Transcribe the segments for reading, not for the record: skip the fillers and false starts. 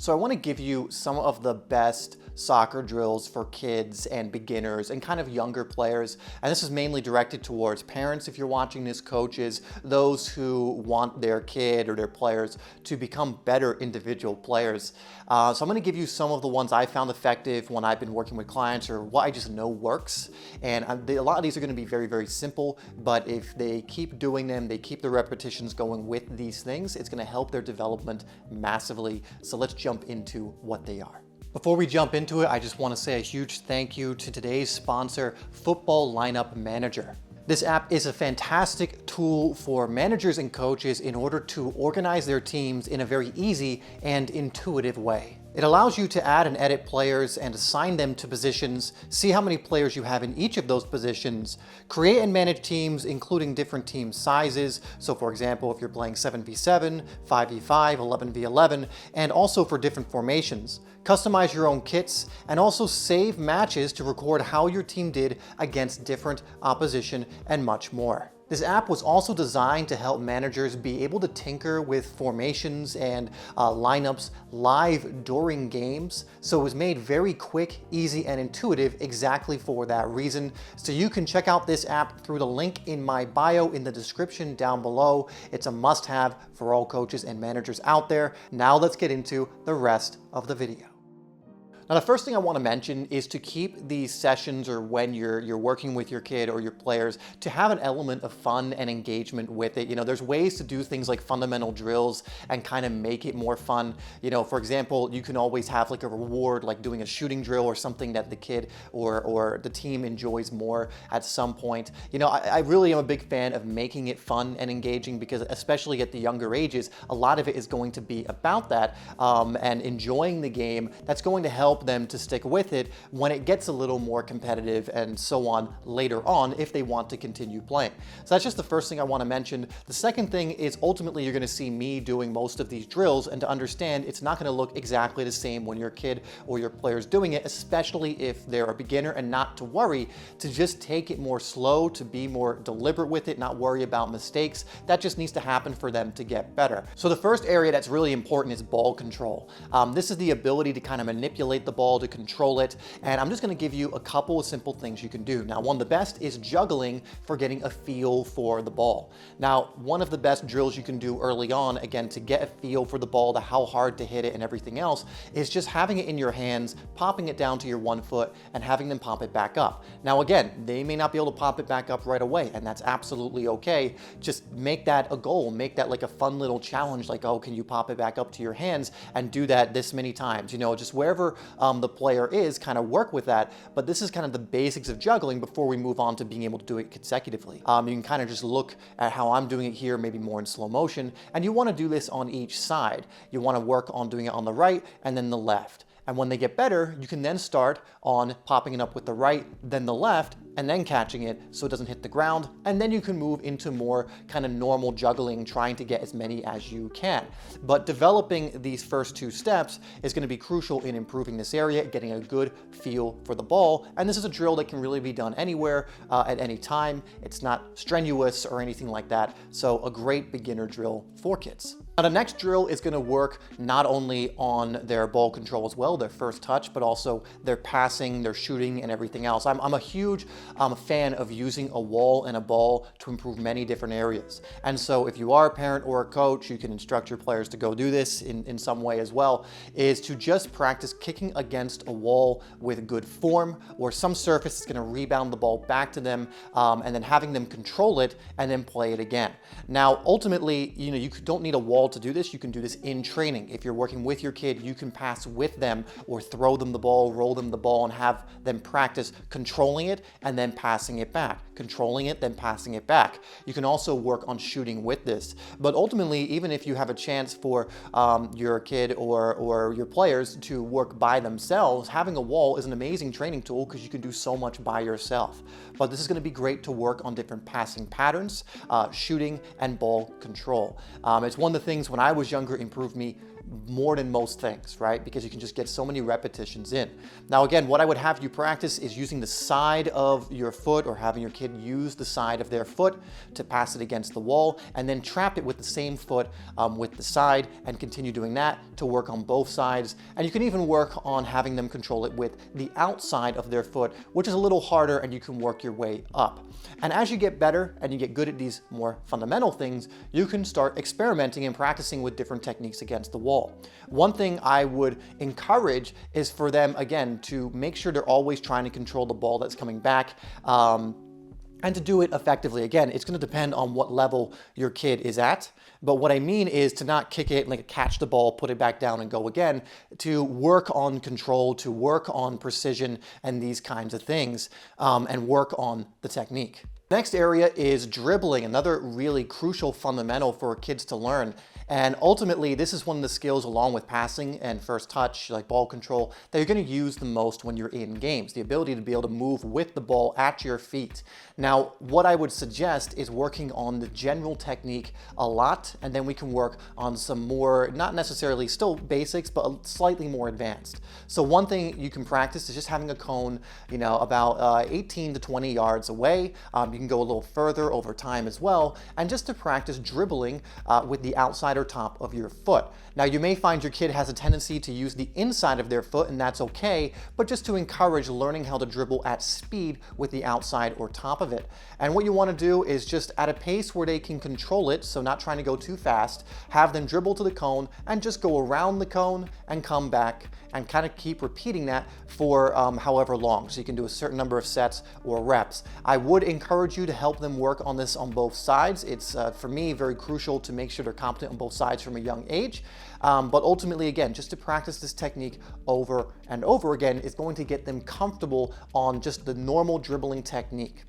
So I want to give you some of the best soccer drills for kids and beginners and kind of younger players. And this is mainly directed towards parents, if you're watching this, coaches, those who want their kid or their players to become better individual players. So I'm going to give you some of the ones I found effective when I've been working with clients, or what I just know works. And a lot of these are going to be very, very simple, but if they keep doing them, they keep the repetitions going with these things, it's going to help their development massively. So let's jump into what they are. Before we jump into it, I just want to say a huge thank you to today's sponsor, Football Lineup Manager. This app is a fantastic tool for managers and coaches in order to organize their teams in a very easy and intuitive way. It allows you to add and edit players and assign them to positions, see how many players you have in each of those positions, create and manage teams including different team sizes. So for example, if you're playing 7v7, 5v5, 11v11, and also for different formations. Customize your own kits and also save matches to record how your team did against different opposition and much more. This app was also designed to help managers be able to tinker with formations and lineups live during games. So it was made very quick, easy, and intuitive exactly for that reason. So you can check out this app through the link in my bio in the description down below. It's a must-have for all coaches and managers out there. Now let's get into the rest of the video. Now, the first thing I want to mention is to keep these sessions, or when you're working with your kid or your players, to have an element of fun and engagement with it. You know, there's ways to do things like fundamental drills and kind of make it more fun. You know, for example, you can always have like a reward, like doing a shooting drill or something that the kid or the team enjoys more at some point. You know, I really am a big fan of making it fun and engaging, because especially at the younger ages, a lot of it is going to be about that and enjoying the game. That's going to help them to stick with it when it gets a little more competitive and so on later on, if they want to continue playing. So that's just the first thing I want to mention. The second thing is, ultimately you're going to see me doing most of these drills, and to understand it's not going to look exactly the same when your kid or your player's doing it, especially if they're a beginner, and not to worry, to just take it more slow, to be more deliberate with it, not worry about mistakes. That just needs to happen for them to get better. So the first area that's really important is ball control. This is the ability to kind of manipulate the ball, to control it, and I'm just going to give you a couple of simple things you can do. Now, one of the best is juggling for getting a feel for the ball. Now, one of the best drills you can do early on, again, to get a feel for the ball, to how hard to hit it and everything else, is just having it in your hands, popping it down to your 1 foot, and having them pop it back up. Now, again, they may not be able to pop it back up right away, and that's absolutely okay. Just make that a goal, make that like a fun little challenge, like, oh, can you pop it back up to your hands and do that this many times? You know, just wherever the player is, kind of work with that. But this is kind of the basics of juggling before we move on to being able to do it consecutively. You can kind of just look at how I'm doing it here, maybe more in slow motion, and you want to do this on each side. You want to work on doing it on the right and then the left. And when they get better, you can then start on popping it up with the right, then the left, and then catching it so it doesn't hit the ground. And then you can move into more kind of normal juggling, trying to get as many as you can. But developing these first two steps is going to be crucial in improving this area, getting a good feel for the ball. And this is a drill that can really be done anywhere, at any time. It's not strenuous or anything like that. So a great beginner drill for kids. Now, the next drill is going to work not only on their ball control as well, their first touch, but also their passing, their shooting, and everything else. I'm a huge fan of using a wall and a ball to improve many different areas. And so if you are a parent or a coach, you can instruct your players to go do this in some way as well, is to just practice kicking against a wall with good form, or some surface that's going to rebound the ball back to them, and then having them control it and then play it again. Now, ultimately, you know, you don't need a wall to do this. You can do this in training. If you're working with your kid, you can pass with them or throw them the ball, roll them the ball, and have them practice controlling it and then passing it back, controlling it, then passing it back. You can also work on shooting with this. But ultimately, even if you have a chance for your kid or your players to work by themselves, having a wall is an amazing training tool, because you can do so much by yourself. But this is going to be great to work on different passing patterns, shooting, and ball control. It's one of the things when I was younger improved me more than most things, right? Because you can just get so many repetitions in. Now, again, what I would have you practice is using the side of your foot, or having your kid use the side of their foot to pass it against the wall, and then trap it with the same foot with the side, and continue doing that to work on both sides. And you can even work on having them control it with the outside of their foot, which is a little harder, and you can work your way up. And as you get better and you get good at these more fundamental things, you can start experimenting and practicing with different techniques against the wall. One thing I would encourage is for them, again, to make sure they're always trying to control the ball that's coming back, and to do it effectively. Again, it's going to depend on what level your kid is at. But what I mean is to not kick it, like catch the ball, put it back down and go again, to work on control, to work on precision and these kinds of things, and work on the technique. Next area is dribbling, another really crucial fundamental for kids to learn. And ultimately, this is one of the skills, along with passing and first touch, like ball control, that you're going to use the most when you're in games. The ability to be able to move with the ball at your feet. Now, what I would suggest is working on the general technique a lot, and then we can work on some more, not necessarily still basics, but slightly more advanced. So one thing you can practice is just having a cone, about 18 to 20 yards away. You can go a little further over time as well, and just to practice dribbling with the outside or top of your foot. Now, you may find your kid has a tendency to use the inside of their foot, and that's okay, but just to encourage learning how to dribble at speed with the outside or top of it. And what you want to do is just at a pace where they can control it, so not trying to go too fast, have them dribble to the cone and just go around the cone and come back, and kind of keep repeating that for however long. So you can do a certain number of sets or reps. I would encourage you to help them work on this on both sides. It's, for me, very crucial to make sure they're competent on both sides from a young age. But ultimately, again, just to practice this technique over and over again is going to get them comfortable on just the normal dribbling technique.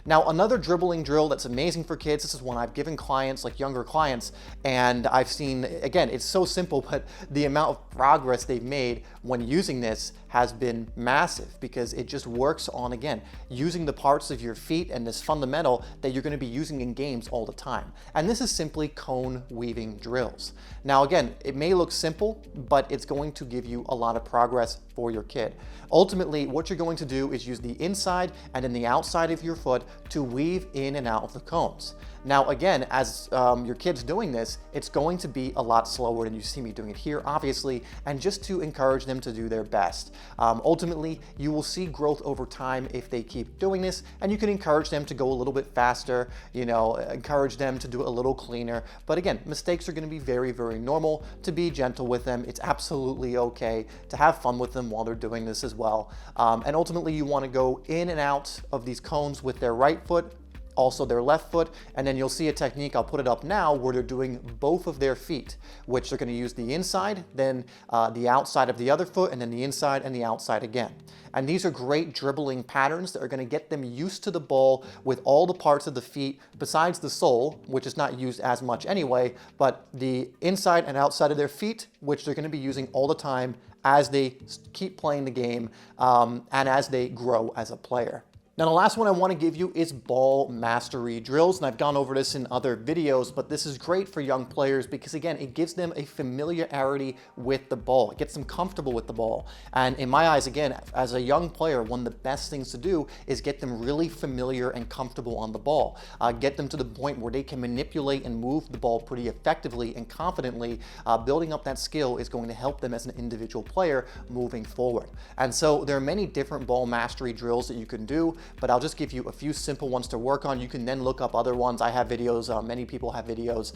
Now, another dribbling drill that's amazing for kids, this is one I've given clients, like younger clients, and I've seen, again, it's so simple, but the amount of progress they've made when using this has been massive, because it just works on, again, using the parts of your feet and this fundamental that you're going to be using in games all the time. And this is simply cone weaving drills. Now, again, it may look simple, but it's going to give you a lot of progress for your kid. Ultimately, what you're going to do is use the inside and then the outside of your foot to weave in and out of the cones. Now, again, as your kid's doing this, it's going to be a lot slower than you see me doing it here, obviously, and just to encourage them to do their best. Ultimately, you will see growth over time if they keep doing this, and you can encourage them to go a little bit faster, encourage them to do it a little cleaner. But again, mistakes are going to be very, very normal. To be gentle with them, it's absolutely okay to have fun with them while they're doing this as well. And ultimately, you want to go in and out of these cones with their right foot, also their left foot, and then you'll see a technique, I'll put it up now, where they're doing both of their feet, which they're going to use the inside, then the outside of the other foot, and then the inside and the outside again. And these are great dribbling patterns that are going to get them used to the ball with all the parts of the feet besides the sole, which is not used as much anyway, but the inside and outside of their feet, which they're going to be using all the time as they keep playing the game and as they grow as a player. Now, the last one I want to give you is ball mastery drills, and I've gone over this in other videos, but this is great for young players because, again, it gives them a familiarity with the ball. It gets them comfortable with the ball. And in my eyes, again, as a young player, one of the best things to do is get them really familiar and comfortable on the ball. Get them to the point where they can manipulate and move the ball pretty effectively and confidently. Building up that skill is going to help them as an individual player moving forward. And so there are many different ball mastery drills that you can do, but I'll just give you a few simple ones to work on. You can then look up other ones. I have videos, many people have videos.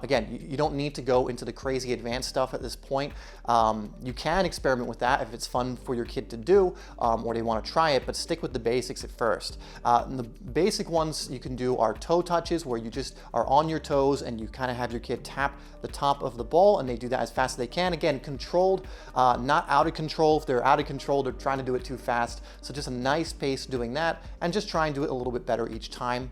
Again, you don't need to go into the crazy advanced stuff at this point. You can experiment with that if it's fun for your kid to do or they want to try it, but stick with the basics at first. The basic ones you can do are toe touches, where you just are on your toes and you kind of have your kid tap the top of the ball, and they do that as fast as they can. Again, controlled, not out of control. If they're out of control, they're trying to do it too fast. So just a nice pace doing that, and just try and do it a little bit better each time.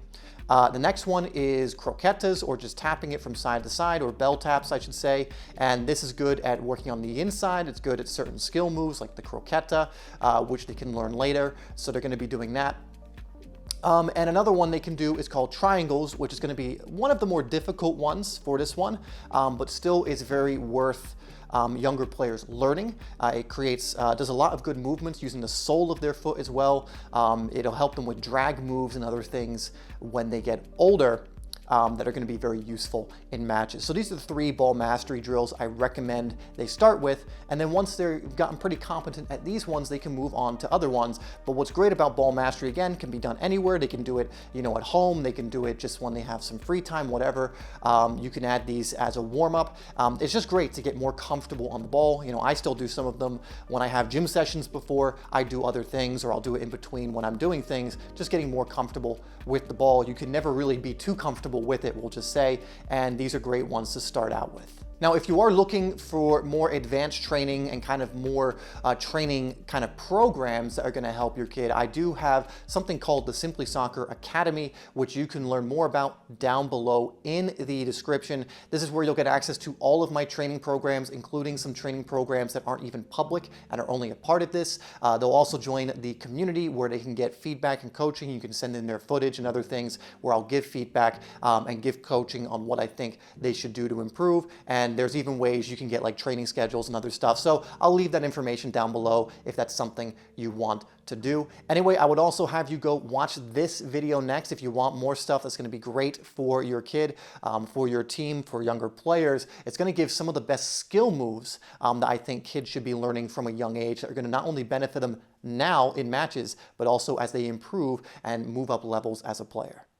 The next one is croquetas, or just tapping it from side to side, or bell taps, I should say. And this is good at working on the inside. It's good at certain skill moves like the croqueta, which they can learn later. So they're going to be doing that. And another one they can do is called triangles, which is going to be one of the more difficult ones for this one, but still is very worth younger players learning. It creates, does a lot of good movements using the sole of their foot as well. It'll help them with drag moves and other things when they get older. That are going to be very useful in matches. So these are the 3 ball mastery drills I recommend they start with, and then once they've gotten pretty competent at these ones, they can move on to other ones. But what's great about ball mastery, again, can be done anywhere. They can do it, at home. They can do it just when they have some free time, whatever. You can add these as a warm-up. It's just great to get more comfortable on the ball. I still do some of them when I have gym sessions before I do other things, or I'll do it in between when I'm doing things, just getting more comfortable with the ball. You can never really be too comfortable with it, we'll just say, and these are great ones to start out with. Now, if you are looking for more advanced training and kind of more training kind of programs that are going to help your kid, I do have something called the Simplysoccer Academy, which you can learn more about down below in the description. This is where you'll get access to all of my training programs, including some training programs that aren't even public and are only a part of this. They'll also join the community where they can get feedback and coaching. You can send in their footage and other things where I'll give feedback and give coaching on what I think they should do to improve. And there's even ways you can get like training schedules and other stuff. So I'll leave that information down below if that's something you want to do. Anyway, I would also have you go watch this video next if you want more stuff that's going to be great for your kid, for your team, for younger players. It's going to give some of the best skill moves that I think kids should be learning from a young age that are going to not only benefit them now in matches, but also as they improve and move up levels as a player.